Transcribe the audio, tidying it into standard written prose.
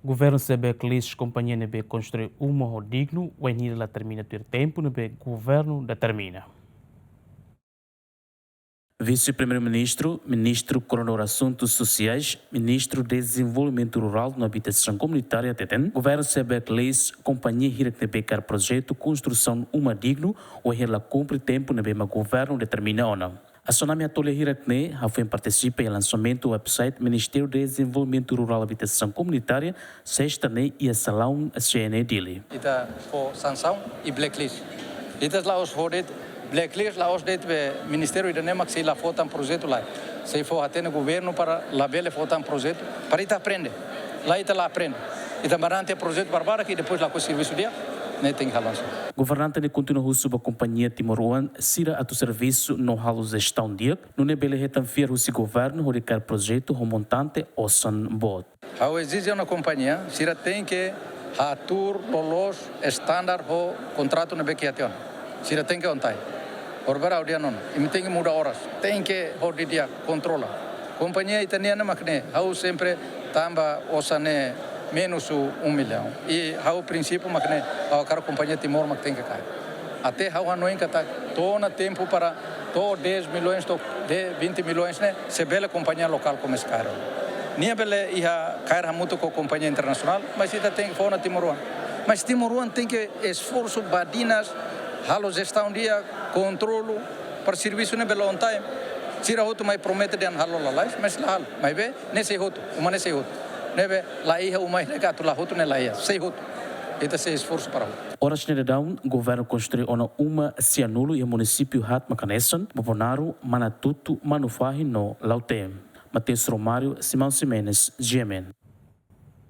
Governo sebe que companhia nebe construir uma digno, o ainda lá termina ter tempo nebe governo determina. Vice-Primeiro-Ministro, Ministro Coordenador Assuntos Sociais, Ministro de Desenvolvimento Rural na Habitação Comunitária TETEN, Governo Sebek Leis, Companhia Hirek Nebecar Projeto Construção Uma Digno, ou ela cumpre tempo nebe governo determina ona. A Sonami Atolha Hirakne, a FEM participa em lançamento do website Ministério de Desenvolvimento Rural e Habitação Comunitária, sexta e a salão CNE Dili. Ita for sanção e blacklist. Ita lá os rodet blacklist lá os det Ministério de Nemak se lá fotam projeto lá. Se for até no governo para lá bele fotam projeto para ita aprende. Lá ita lá aprende. Ita marante projeto barbara que depois lá com o serviço dia. Governante de continua sob a companhia Timoruan, sira a tu serviço no halo gestão dia, no nebele retan fier o governo horicar projeto montante Osan Bot. Ao exige uma companhia, sira tem que atur lolos standard ho contrato nebe que ation. Sira tem que ontai. Orbara o dia non. Im tem que mudar horas. Tem que hodi dia controla. Companhia italiana makne, ao sempre tamba Osane menos 1 milhão. E o princípio, mas a cara companhia Timor, mas tem que cair. Até a não encata, todo tempo para 10 milhões, 20 milhões, né? Se bela companhia local como esse cara. Nem bela ia cair muito com a companhia internacional, mas ainda tem que falar Timoruan. Mas Timoruan tem que esforço, badinas, halo gestão dia, controlo, para serviço não bela on time. Se a outro mais promete de halo lá, mas lá, mas bem, nesse outro, uma nesse outro. Nebe lá ia o mais negado lá outro nela ia sei outro então se esforço para outro. Horas de down governo construiu uma cianulo e o município hat Macanessan, Bonaru, Manatutu, Manufahi no Lautem. Mateus Romário, Simão Simenes, GMN.